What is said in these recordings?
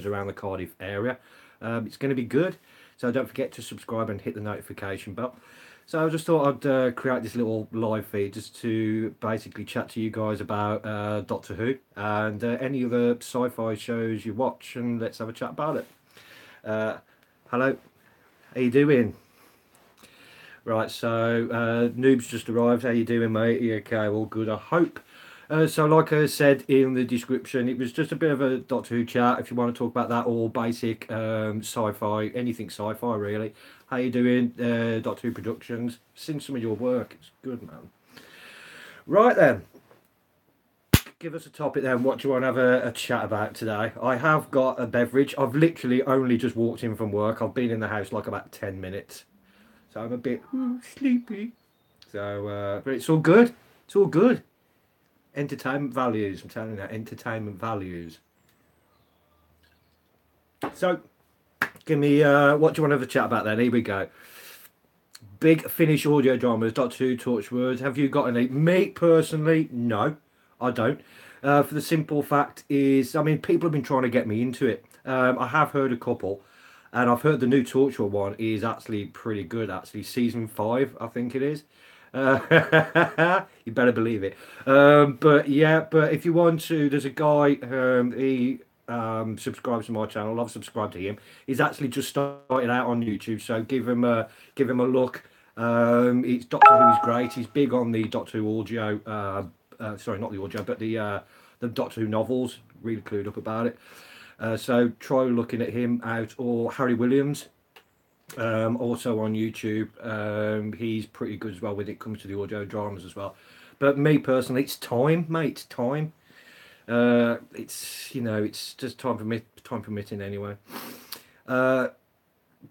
around the Cardiff area. It's going to be good, so don't forget to subscribe and hit the notification bell. So I just thought I'd create this little live feed just to basically chat to you guys about Doctor Who and any other sci-fi shows you watch, and let's have a chat about it. Uh, Hello, how you doing? Right, so Noob's just arrived. How you doing, mate? You okay? All good, I hope. So, like I said in the description, it was just a bit of a Doctor Who chat. If you want to talk about that, or basic sci-fi, anything sci-fi, really. How you doing, Doctor Who Productions? Seen some of your work. It's good, man. Right then, give us a topic then. What do you want to have a chat about today? I have got a beverage. I've literally only just walked in from work. I've been in the house like about 10 minutes, so I'm a bit sleepy. So, but it's all good. It's all good. Entertainment values. I'm telling you, entertainment values. So, give me what do you want to have a chat about then? Here we go. Big Finnish audio dramas, Doctor Who, Torchwood. Have you got any? Me personally, no, I don't. For the simple fact is, I mean, people have been trying to get me into it. I have heard a couple, and I've heard the new Torchwood one is actually pretty good. Actually, season 5, I think it is. You better believe it. But yeah, but if you want to, there's a guy. He subscribes to my channel. I've subscribed to him. He's actually just started out on YouTube, so give him a look. It's Doctor Who is great. He's big on the Doctor Who audio. Sorry, not the audio, but the Doctor Who novels. Really clued up about it. So try looking at him out, or Harry Williams. Also on YouTube. He's pretty good as well when it comes to the audio dramas as well. But me personally, it's time, mate. It's time. It's it's just time permitting anyway. Uh,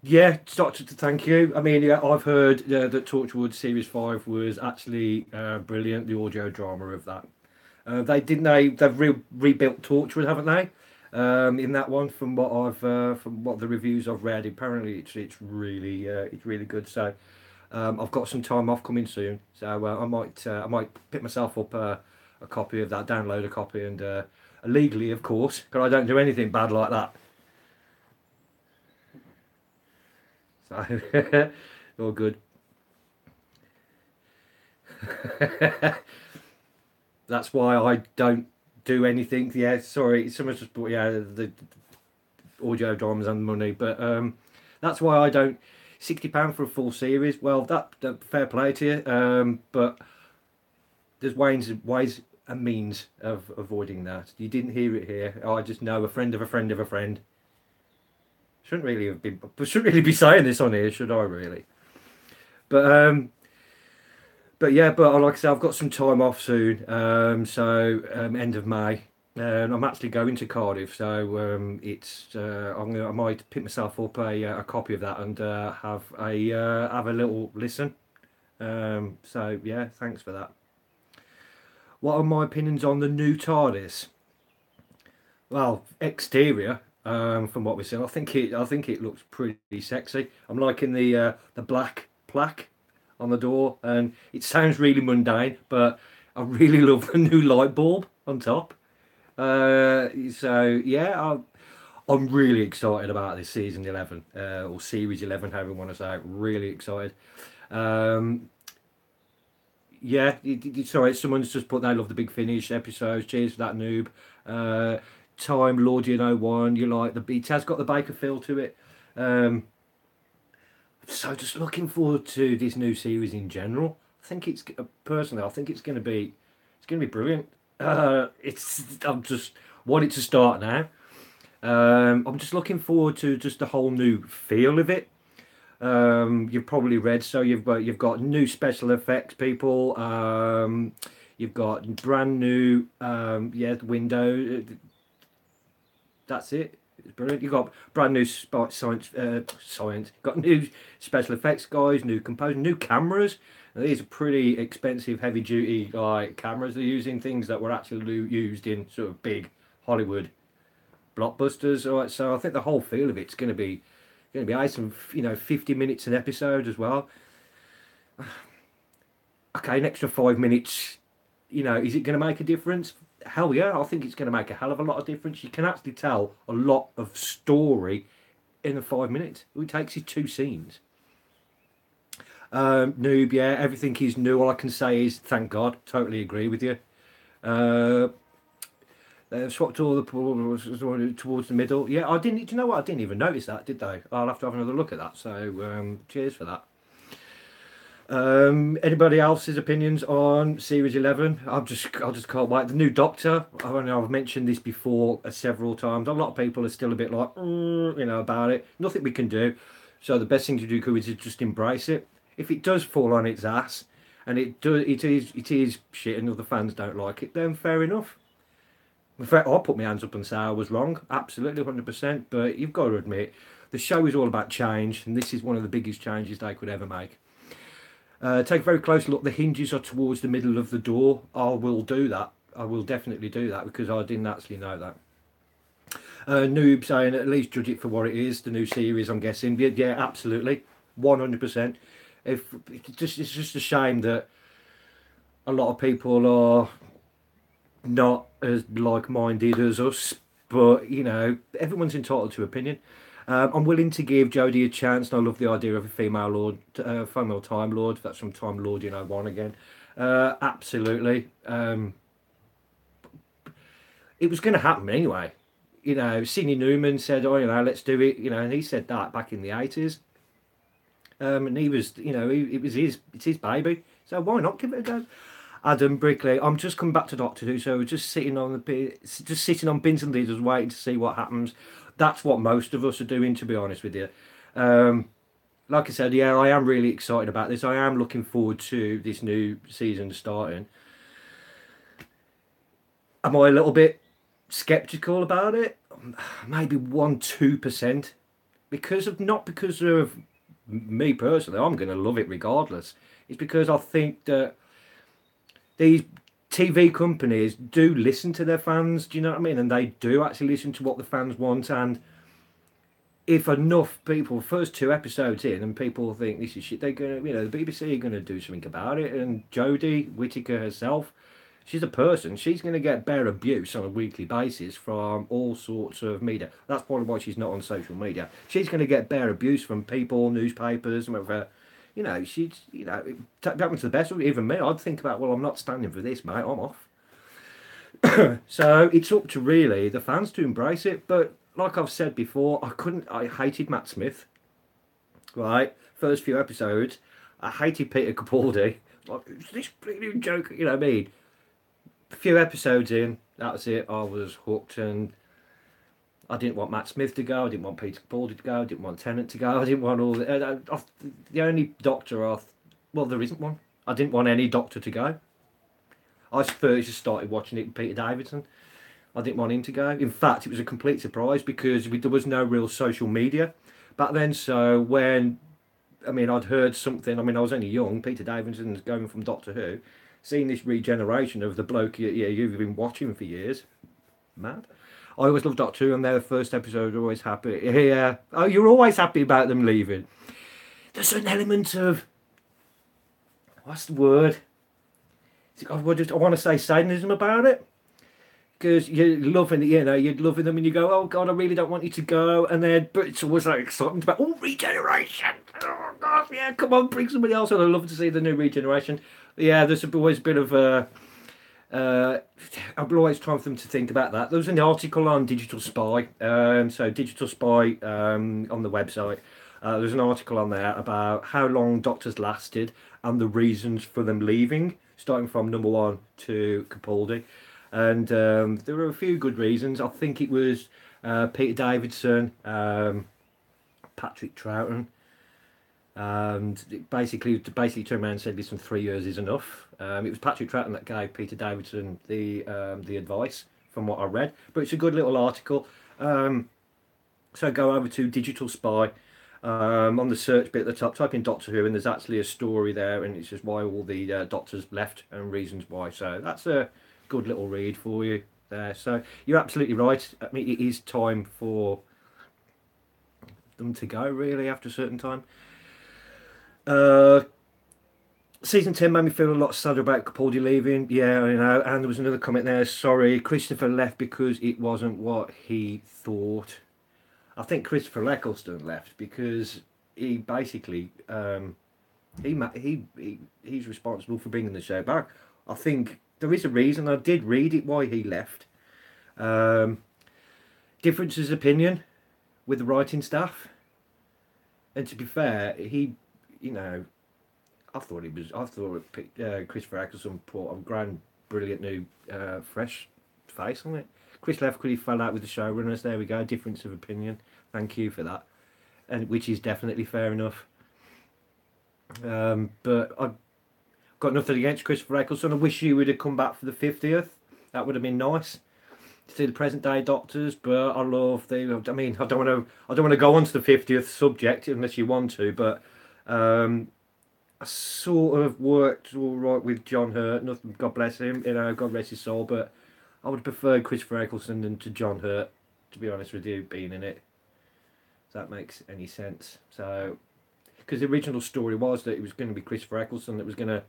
yeah, Doctor, thank you. I mean, yeah, I've heard that Torchwood Series 5 was actually brilliant. The audio drama of that. They've rebuilt Torchwood, haven't they? In that one, from what the reviews I've read, apparently it's really good. So I've got some time off coming soon, so I might pick myself up a copy of that, download a copy, and legally, of course, because I don't do anything bad like that. So all good. That's why I don't do anything. Yeah, sorry, someone's just brought the audio dramas and money, but that's why I don't. £60 for a full series. Well, that fair play to you. But there's ways and means of avoiding that. You didn't hear it here. I just know a friend of a friend of a friend. Shouldn't really be saying this on here, should I? Really? But yeah, but like I said, I've got some time off soon. End of May. I'm actually going to Cardiff, so I might pick myself up a copy of that and have a little listen. So yeah, thanks for that. What are my opinions on the new TARDIS? Well, exterior, from what we've seen, I think it looks pretty sexy. I'm liking the black plaque on the door, and it sounds really mundane, but I really love the new light bulb on top. So yeah, I'm really excited about this season 11, or series 11, however you want to say it. Really excited. Um, yeah, sorry, someone's just put they love the Big Finish episodes. Cheers for that, noob. Uh, Time Lord, one. You like the beat? Has got the Baker feel to it. Um, so just looking forward to this new series in general. I think it's personally, I think it's going to be brilliant. I'm just want it to start now. I'm just looking forward to just a whole new feel of it. You've probably read, so you've got new special effects people. You've got brand new the window. That's it. It's brilliant. You've got brand new science. Got new special effects guys, new composing, new cameras. Now, these are pretty expensive, heavy duty like cameras. They're using things that were actually used in sort of big Hollywood blockbusters. All right, so I think the whole feel of it's going to be awesome. 50 minutes an episode as well. Okay, an extra 5 minutes. Is it going to make a difference? hell yeah, I think it's going to make a hell of a lot of difference. You can actually tell a lot of story in the 5 minutes. It takes you 2 scenes. Noob, yeah, everything is new. All I can say is thank God. Totally agree with you. Uh, they've swapped all the towards the middle. Yeah, I didn't. Do you know what? I didn't even notice that, did they? I'll have to have another look at that. So, cheers for that. Anybody else's opinions on Series 11? I just can't wait. The new Doctor. I know I've mentioned this before several times. A lot of people are still a bit like, about it. Nothing we can do. So the best thing to do is just embrace it. If it does fall on its ass, and it is shit, and other fans don't like it, then fair enough. In fact, I'll put my hands up and say I was wrong. Absolutely, 100%. But you've got to admit, the show is all about change, and this is one of the biggest changes they could ever make. Take a very close look. The hinges are towards the middle of the door. I will do that. I will definitely do that because I didn't actually know that. Noob saying at least judge it for what it is. The new series, I'm guessing. Yeah, absolutely, 100%. If it's just a shame that a lot of people are not as like-minded as us. But everyone's entitled to opinion. I'm willing to give Jodie a chance, and I love the idea of a female Time Lord. That's from Time Lord, 1 again. Absolutely. It was going to happen anyway. Sidney Newman said, "Oh, let's do it." And he said that back in the 80s. And he was, it's his baby. So why not give it a go? Adam Brickley, I'm just coming back to Doctor Who, so just sitting on bins and leaders, waiting to see what happens. That's what most of us are doing, to be honest with you. Like I said, yeah, I am really excited about this. I am looking forward to this new season starting. Am I a little bit skeptical about it? Maybe 1-2%, not because of me personally. I'm going to love it regardless. It's because I think that these TV companies do listen to their fans, do you know what I mean? And they do actually listen to what the fans want. And if enough people, first 2 episodes in, and people think this is shit, they're going to, the BBC are going to do something about it. And Jodie Whittaker herself, she's a person. She's going to get bare abuse on a weekly basis from all sorts of media. That's probably why she's not on social media. She's going to get bare abuse from people, newspapers, and whatever. She's, that happens to the best of it. Even me, I'd think about, well, I'm not standing for this, mate. I'm off. So it's up to really the fans to embrace it. But like I've said before, I hated Matt Smith. Right, first few episodes, I hated Peter Capaldi. Like, it's this bleeding joke, you know what I mean? A few episodes in, that was it. I was hooked, and I didn't want Matt Smith to go. I didn't want Peter Capaldi to go. I didn't want Tennant to go. I didn't want all the only Doctor well, there isn't one. I didn't want any Doctor to go. I first just started watching it with Peter Davison. I didn't want him to go. In fact, it was a complete surprise because there was no real social media back then. So I'd heard something. I was only young. Peter Davidson's going from Doctor Who, seeing this regeneration of the bloke you've been watching for years. Mad. I always love Doctor Who, and their first episode always happy. Yeah. Oh, you're always happy about them leaving. There's an element of, what's the word? I want to say sadism about it. Because you're loving it, you're loving them, and you go, oh God, I really don't want you to go. And then, but it's always like excitement about, oh, regeneration. Oh God, yeah, come on, bring somebody else. And I love to see the new regeneration. Yeah, there's always a bit of I'm always trying for them to think about that. There was an article on Digital Spy. So Digital Spy on the website. There's an article on there about how long Doctors lasted and the reasons for them leaving, starting from number 1 to Capaldi. And there were a few good reasons. I think it was Peter Davison, Patrick Troughton, and basically turned around and said, listen, 3 years is enough. It was Patrick Troughton that gave Peter Davison the advice, from what I read. But it's a good little article. So go over to Digital Spy. On the search bit at the top, type in Doctor Who, and there's actually a story there, and it's just why all the doctors left and reasons why. So that's a good little read for you there. So you're absolutely right. It is time for them to go, really, after a certain time. Season 10 made me feel a lot sadder about Capaldi leaving. Yeah, you know, and there was another comment there. Sorry, Christopher left because it wasn't what he thought. I think Christopher Eccleston left because he basically he's responsible for bringing the show back. I think there is a reason. I did read it why he left. Um, Differences of opinion with the writing staff, and to be fair, he, you know, I thought Christopher Eccleston put a grand, brilliant new, fresh face on it. Chris left because he fell out with the showrunners. There we go. Difference of opinion. Thank you for that, and which is definitely fair enough. But I've got nothing against Christopher Eccleston. I wish you would have come back for the 50th. That would have been nice to see the present day Doctors. But I love the. I mean, I don't want to go on to the 50th subject unless you want to. But I sort of worked all right with John Hurt. Nothing, God bless him. You know, God rest his soul. But I would prefer Christopher Eccleston than to John Hurt. To be honest with you, being in it, if that makes any sense. So, because the original story was that it was going to be Christopher Eccleston that was going to.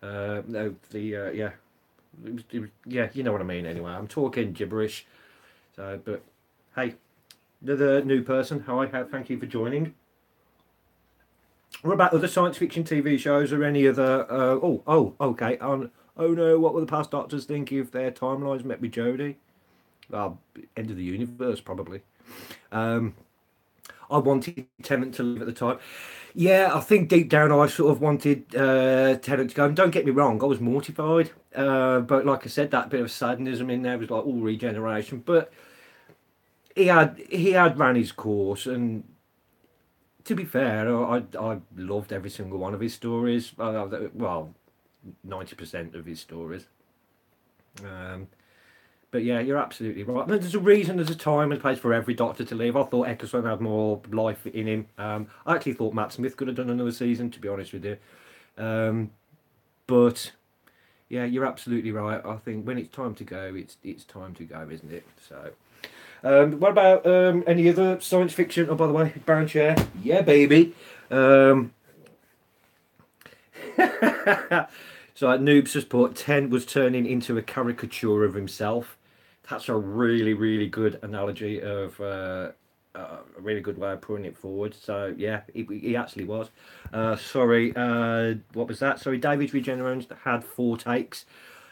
No, yeah, yeah, you know what I mean. Anyway, I'm talking gibberish. So, but hey, another new person. Hi, thank you for joining. What about other science fiction TV shows or any other? Okay. Oh no, what will the past Doctors think if their timelines met with Jodie? Well, end of the universe probably. Um, I wanted Tennant to live at the time. Yeah, I think deep down I sort of wanted Tennant to go. And don't get me wrong, I was mortified. But like I said, that bit of sadness in there was like all regeneration. But he had ran his course, and to be fair, I loved every single one of his stories. Well, 90% of his stories. Um, but yeah, you're absolutely right. There's a reason, there's a time and place for every Doctor to leave. I thought Eccleston had more life in him. I actually thought Matt Smith could have done another season, to be honest with you. But yeah, you're absolutely right. I think when it's time to go, it's time to go, isn't it? So. What about any other science fiction? Oh, by the way, brown chair. Yeah, baby. So Noobs just put 10 was turning into a caricature of himself. That's a really, really good analogy of a really good way of putting it forward. So yeah, he actually was. Sorry, what was that? Sorry, David's Regeneration had 4 takes.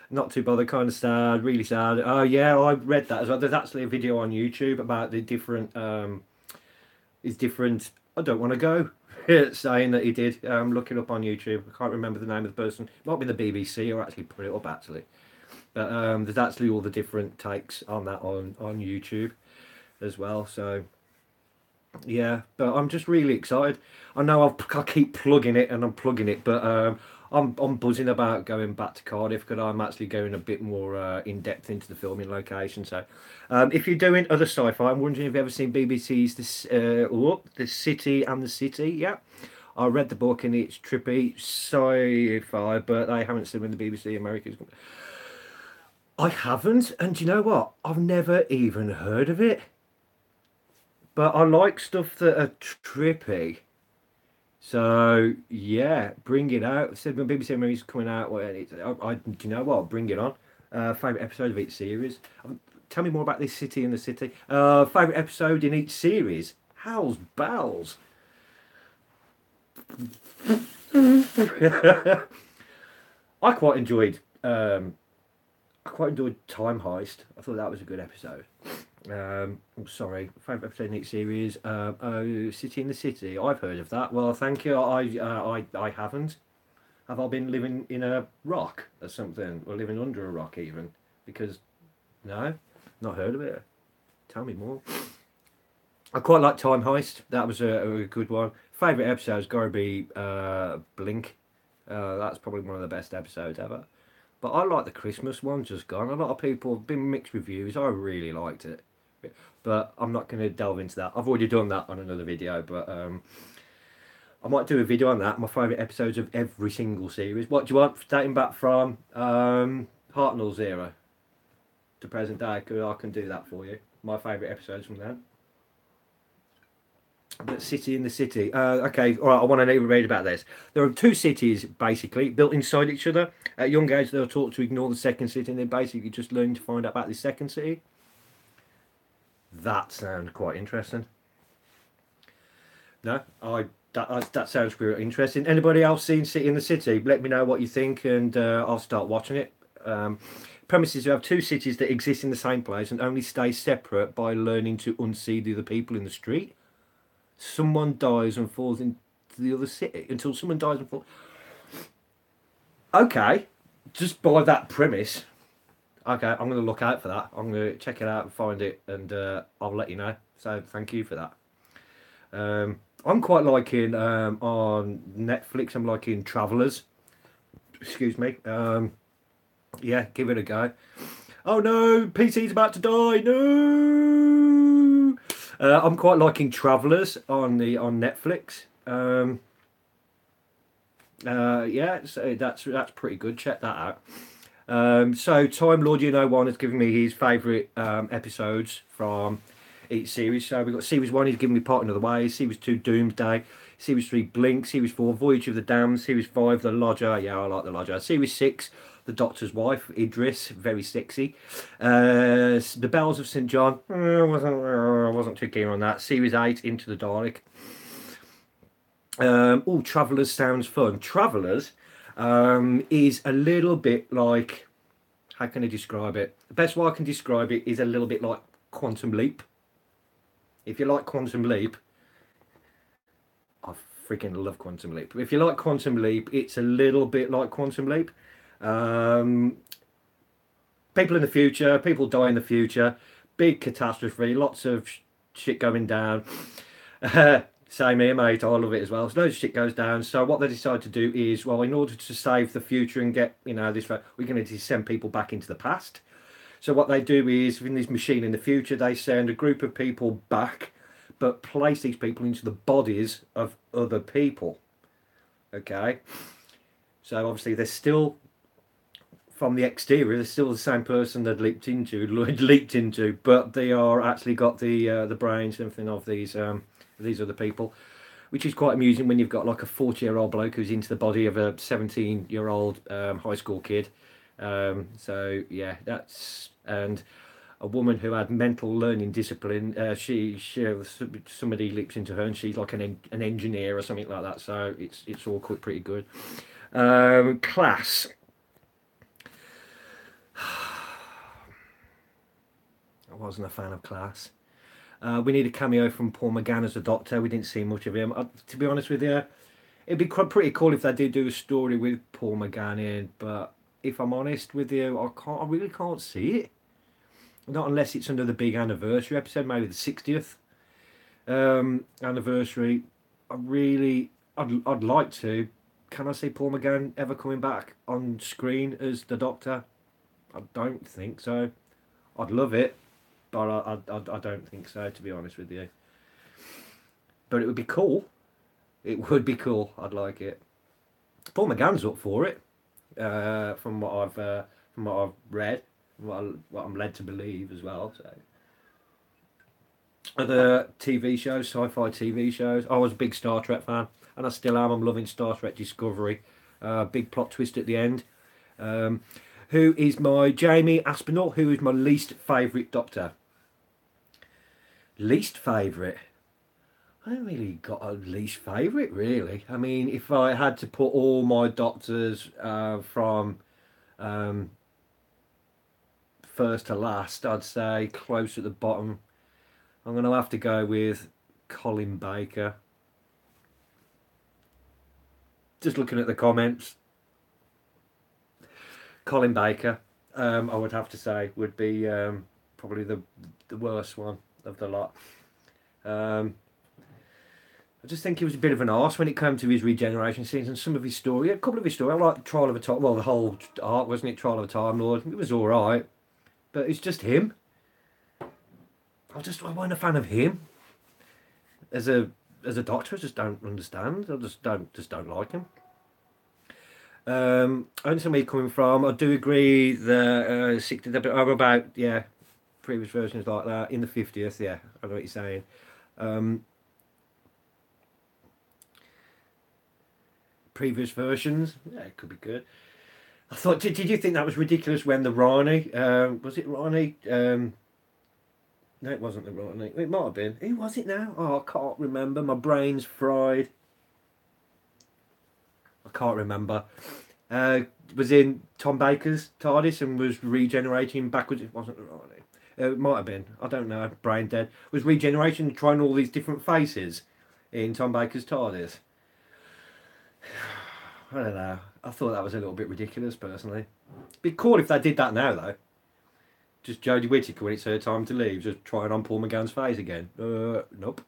Not too bothered, kind of sad, really sad. Oh yeah, I read that as well. There's actually a video on YouTube about the different, his different. I don't want to go. Saying that he did. Look it up on YouTube. I can't remember the name of the person. It might be the BBC or actually put it up actually. But there's actually all the different takes on that on YouTube as well. So yeah, but I'm just really excited. I know I keep plugging it and I'm plugging it, but I'm buzzing about going back to Cardiff because I'm actually going a bit more in depth into the filming location. So if you're doing other sci-fi, I'm wondering if you've ever seen BBC's The City and the City. Yeah, I read the book and it's trippy sci-fi, but I haven't seen when the BBC America's. I haven't, and do you know what? I've never even heard of it. But I like stuff that are trippy. So yeah, bring it out. I said when BBC America's coming out, well, do you know what? Bring it on. Favorite episode of each series. Tell me more about this City and the City. Favorite episode in each series. How's bells? I quite enjoyed. I quite enjoyed Time Heist. I thought that was a good episode. Sorry, favourite episode in each series. Oh, City in the City. I've heard of that. Well, thank you. I haven't. Have I been living in a rock or something, or living under a rock even? Because no, not heard of it. Tell me more. I quite like Time Heist. That was a good one. Favourite episode's got to be Blink. That's probably one of the best episodes ever. But I like the Christmas one, just gone. A lot of people have been mixed reviews. I really liked it. But I'm not going to delve into that. I've already done that on another video, but I might do a video on that. My favourite episodes of every single series. What do you want? Dating back from Hartnell's era to present day. I can do that for you. My favourite episodes from then. But city in the city. Okay, all right. I want to read about this. There are two cities basically built inside each other. At young age, they're taught to ignore the second city, and they basically just learn to find out about the second city. That sounds quite interesting. No, that sounds really interesting. Anybody else seen City in the City? Let me know what you think, and I'll start watching it. Premises: you have two cities that exist in the same place and only stay separate by learning to unsee the other people in the street. Someone dies and falls into the other city until someone dies and falls. Okay, just by that premise. Okay, I'm going to look out for that. I'm going to check it out and find it, and I'll let you know. So thank you for that. I'm quite liking on Netflix. I'm liking Travelers. Excuse me. Yeah, give it a go. Oh no, PC's about to die. No. I'm quite liking Travelers on Netflix. Yeah, so that's pretty good. Check that out. So Time Lord You Know One has given me his favourite episodes from each series. So we've got Series 1, he's given me Part Another Way, Series 2, Doomsday, Series 3, Blink, Series 4, Voyage of the Damned, Series 5, The Lodger, yeah, I like The Lodger, Series 6, The Doctor's Wife, Idris, very sexy, The Bells of St. John, wasn't too keen on that, Series 8, Into the Dalek. Oh, Travellers sounds fun. Travellers is a little bit like, how can I describe it? The best way I can describe it is a little bit like Quantum Leap. If you like Quantum Leap, I freaking love Quantum Leap. If you like Quantum Leap, it's a little bit like Quantum Leap. Um, People in the future, people die in the future, big catastrophe, lots of shit going down. Same here, mate. I love it as well. So loads of shit goes down. So what they decide to do is, well, in order to save the future and get, this, we're going to send people back into the past. So what they do is, in this machine in the future, they send a group of people back, but place these people into the bodies of other people. Okay. So obviously they're still from the exterior, they're still the same person they'd leaped into, but they are actually got the brains and everything of these other people, which is quite amusing when you've got like a 40-year-old bloke who's into the body of a 17-year-old high school kid. So yeah, that's and a woman who had mental learning discipline. She somebody leaps into her and she's like an engineer or something like that. So it's all quite pretty good. Class. I wasn't a fan of Class. We need a cameo from Paul McGann as the Doctor. We didn't see much of him. To be honest with you, it'd be pretty cool if they did do a story with Paul McGann in. But if I'm honest with you, I really can't see it. Not unless it's under the big anniversary episode, maybe the 60th anniversary. I'd like to. Can I see Paul McGann ever coming back on screen as the Doctor? I don't think so. I'd love it, but I don't think so, to be honest with you. But it would be cool. It would be cool. I'd like it. Paul McGann's up for it. From what I've read, what I'm led to believe as well. So, other TV shows, sci-fi TV shows. I was a big Star Trek fan, and I still am. I'm loving Star Trek Discovery. Big plot twist at the end. Who is my Jamie Aspinall? Who is my least favourite Doctor? Least favourite? I haven't really got a least favourite, really. I mean, if I had to put all my Doctors from first to last, I'd say close at the bottom. I'm going to have to go with Colin Baker. Just looking at the comments. Colin Baker, I would have to say, would be probably the worst one of the lot. I just think he was a bit of an arse when it came to his regeneration scenes and some of his story. A couple of his story. I like Trial of a Time. Well, the whole arc, wasn't it? Trial of a Time Lord. It was all right, but it's just him. I wasn't a fan of him as a Doctor. I just don't understand. I just don't like him. I understand where you're coming from. I do agree that 60 about previous versions like that in the 50th. Yeah, I know what you're saying. previous versions. Yeah, it could be good. I thought, did you think that was ridiculous when the Rani, was it Rani? No, it wasn't the Rani. It might have been. Who was it now? Oh, I can't remember. My brain's fried. I can't remember. Was in Tom Baker's TARDIS and was regenerating backwards. It wasn't the Rani. It might have been. I don't know. Brain dead. Was regeneration trying all these different faces in Tom Baker's TARDIS? I don't know. I thought that was a little bit ridiculous, personally. It'd be cool if they did that now, though. Just Jodie Whittaker when it's her time to leave, just trying on Paul McGann's face again. Nope.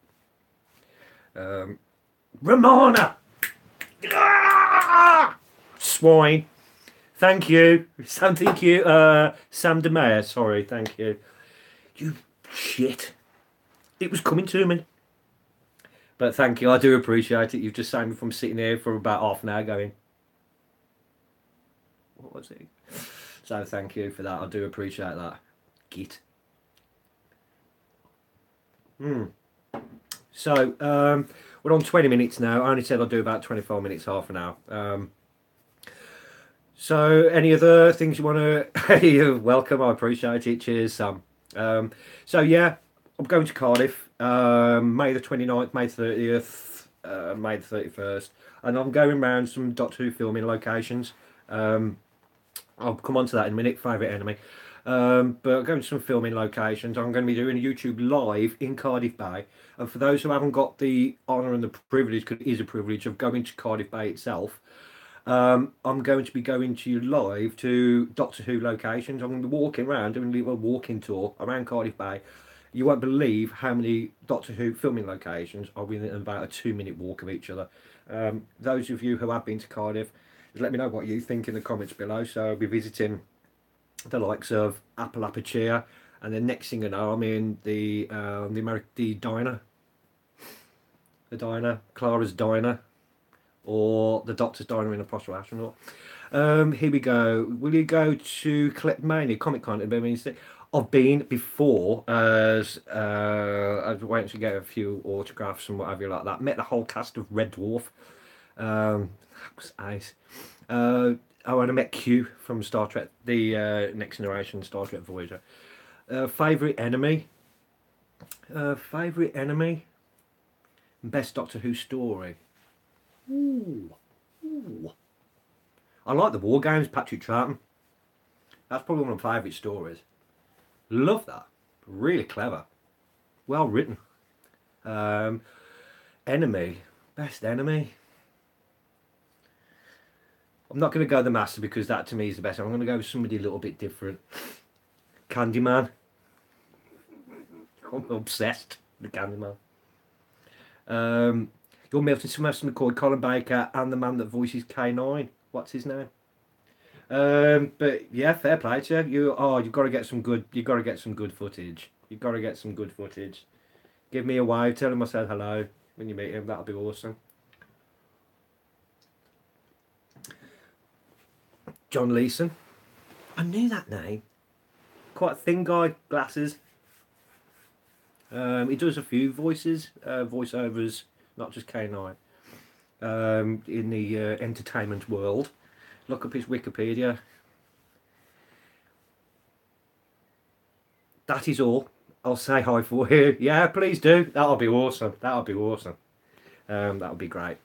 Ramona! Ah! Swine. Thank you. Sam, thank you. Sam DeMeyer, sorry, thank you. You shit. It was coming to me. But thank you, I do appreciate it. You've just saved me from sitting here for about half an hour going, what was it? So thank you for that. I do appreciate that. Git. So, we're on 20 minutes now. I only said I'll do about 24 minutes, half an hour. So, any other things you want to... You're welcome, I appreciate it. Cheers, Sam. So, yeah, I'm going to Cardiff. May the 29th, May 30th, May the 31st. And I'm going around some Doctor Who filming locations. I'll come on to that in a minute, favourite enemy. But I'm going to some filming locations. I'm going to be doing a YouTube live in Cardiff Bay. And for those who haven't got the honour and the privilege, because it is a privilege, of going to Cardiff Bay itself, I'm going to be going to live to Doctor Who locations. I'm going to be walking around, doing a little walking tour around Cardiff Bay. You won't believe how many Doctor Who filming locations are within about a 2-minute walk of each other. Those of you who have been to Cardiff, let me know what you think in the comments below. So I'll be visiting the likes of Appalachia, and then next thing I know, I'm in the diner, Clara's diner, or the Doctor's diner in Apostle Astronaut. Here we go. Will you go to Kleptomania Comic Con? I've been before, as I was waiting to get a few autographs and whatever like that. Met the whole cast of Red Dwarf. That was nice. I met Q from Star Trek, the Next Generation Star Trek Voyager. Favourite enemy? Best Doctor Who story? Ooh. I like the War Games, Patrick Troughton. That's probably one of my favourite stories. Love that. Really clever. Well written. Enemy. Best enemy? I'm not going to go the Master because that to me is the best. I'm going to go with somebody a little bit different. Candyman. I'm obsessed with Candyman. Your Milton Sylvester McCoy, Colin Baker, and the man that voices K9. What's his name? But yeah, fair play to you. You've got to get some good. You've got to get some good footage. You've got to get some good footage. Give me a wave. Tell him I said hello when you meet him. That'll be awesome. John Leeson. I knew that name. Quite a thin guy, glasses. He does a few voiceovers, not just K9. In the entertainment world. Look up his Wikipedia. That is all. I'll say hi for you. Yeah, please do. That'll be awesome. That'll be awesome. That'll be great.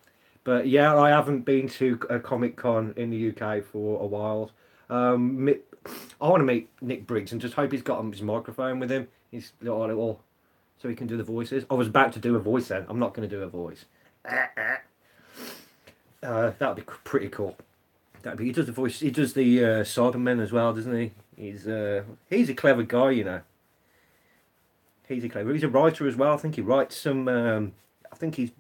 But yeah, I haven't been to a Comic Con in the UK for a while. I want to meet Nick Briggs and just hope he's got his microphone with him. He's little, so he can do the voices. I was about to do a voice then. I'm not going to do a voice. That would be pretty cool. He does the voice. He does the Cybermen as well, doesn't he? He's a clever guy, you know. He's a writer as well. I think he writes some. I think he's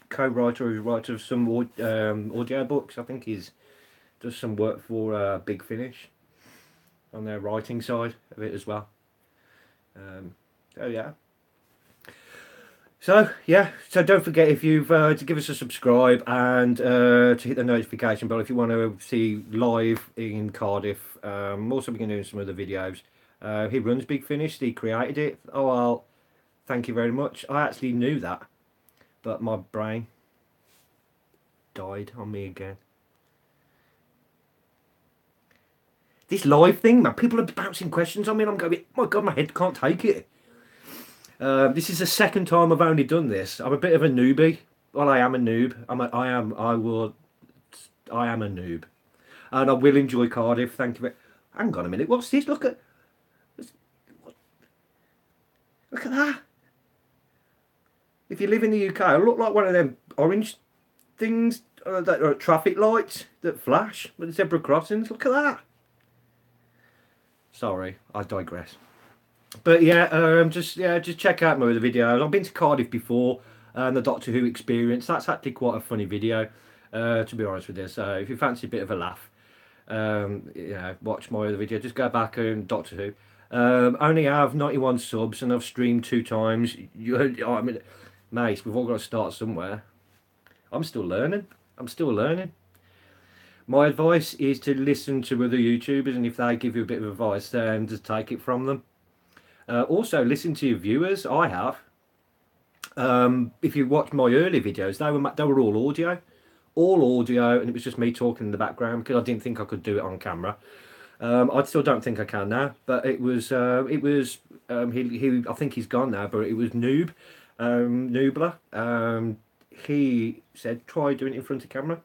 co-writer or writer of some audio books. I think he's does some work for Big Finish on their writing side of it as well. Oh yeah. So yeah, so don't forget if you've to give us a subscribe and to hit the notification bell if you want to see live in Cardiff. I'm also going to do some other videos. He runs Big Finish. He created it. Oh well, thank you very much. I actually knew that, but my brain died on me again. This live thing, man, people are bouncing questions on me and I'm going, my God, my head can't take it. This is the second time I've only done this. I'm a bit of a newbie. Well, I am a noob. I am a noob. And I will enjoy Cardiff, thank you. Hang on a minute, what's this? Look at that. If you live in the UK, I look like one of them orange things that are traffic lights that flash with the zebra crossings. Look at that. Sorry, I digress. But yeah, just check out my other videos. I've been to Cardiff before, and the Doctor Who experience. That's actually quite a funny video, to be honest with you. So if you fancy a bit of a laugh, watch my other video. Just go back and Doctor Who. Only have 91 subs, and I've streamed 2 times. I mean, mate, we've all got to start somewhere. I'm still learning. My advice is to listen to other YouTubers, and if they give you a bit of advice, then just take it from them. Also, listen to your viewers. I have. If you watch my early videos, they were all audio, and it was just me talking in the background because I didn't think I could do it on camera. I still don't think I can now, but it was I think he's gone now, but it was Noobler. He said try doing it in front of camera.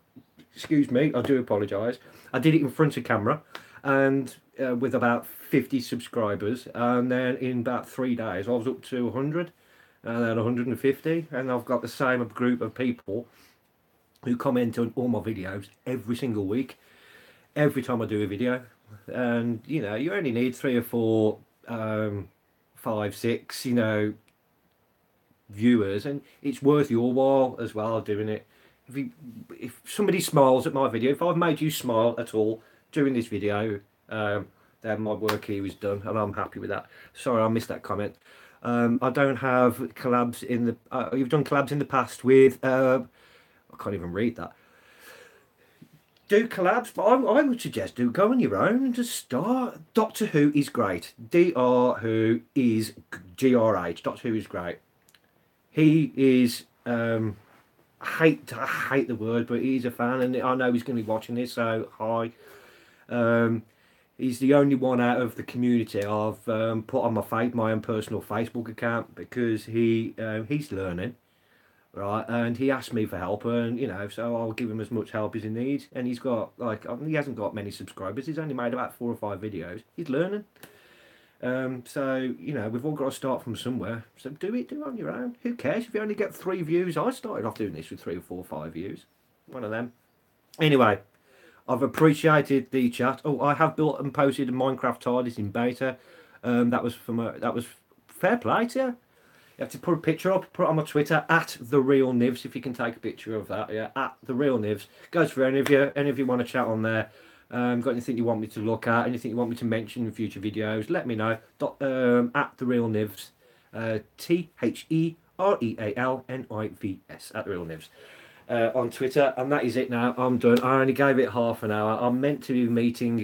Excuse me, I do apologise. I did it in front of camera, and with about 50 subscribers, and then in about 3 days I was up to 100, and then 150, and I've got the same group of people who comment on all my videos every single week, every time I do a video. And you only need 3 or 4, 5, 6, viewers, and it's worth your while as well doing it. If somebody smiles at my video, if I've made you smile at all during this video, then my work here is done, and I'm happy with that. Sorry, I missed that comment. I don't have collabs in the. You've done collabs in the past with. I can't even read that. Do collabs, but I would suggest go on your own and just start. Doctor Who is great. Who is GRH. Doctor Who is great. He is. I hate the word, but he's a fan, and I know he's going to be watching this. So hi. He's the only one out of the community I've put on my own personal Facebook account, because he's learning, right? And he asked me for help, and so I'll give him as much help as he needs. And he's got he hasn't got many subscribers. He's only made about 4 or 5 videos. He's learning. So we've all got to start from somewhere. So do it on your own. Who cares if you only get 3 views? I started off doing this with 3 or 4 or 5 views. One of them. Anyway, I've appreciated the chat. Oh, I have built and posted a Minecraft TARDIS in beta. That was fair play to you. You have to put a picture up, put it on my Twitter at @TheRealNivs if you can take a picture of that. Yeah, at @TheRealNivs. Goes for any of you want to chat on there. Got anything you want me to look at, anything you want me to mention in future videos, let me know. At @TheRealNivs, TheRealNivs, at @TheRealNivs, on Twitter. And that is it now. I'm done. I only gave it half an hour. I'm meant to be meeting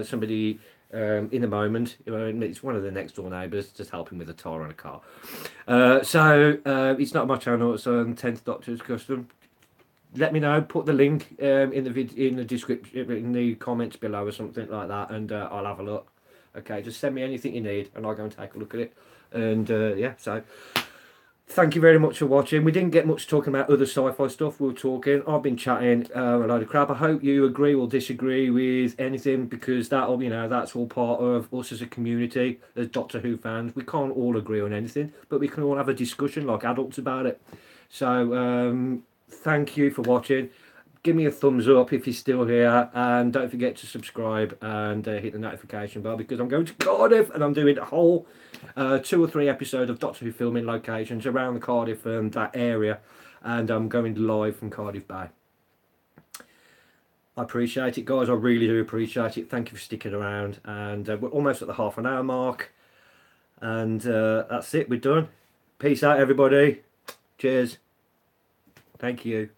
somebody in a moment. It's one of the next door neighbours, just helping with a tire on a car. So it's not my channel. It's on 10th Doctor's Custom. Let me know. Put the link in the description, in the comments below, or something like that, and I'll have a look. Okay, just send me anything you need, and I'll go and take a look at it. And yeah, so thank you very much for watching. We didn't get much talking about other sci-fi stuff. We were talking. I've been chatting a load of crap. I hope you agree or disagree with anything, because that'll that's all part of us as a community, as Doctor Who fans. We can't all agree on anything, but we can all have a discussion like adults about it. So. Thank you for watching. Give me a thumbs up if you're still here, and don't forget to subscribe and hit the notification bell, because I'm going to Cardiff and I'm doing a whole 2 or 3 episodes of Doctor Who filming locations around the Cardiff and that area, and I'm going live from Cardiff Bay. I appreciate it, guys. I really do appreciate it. Thank you for sticking around, and we're almost at the half an hour mark, and that's it. We're done. Peace out, everybody. Cheers. Thank you.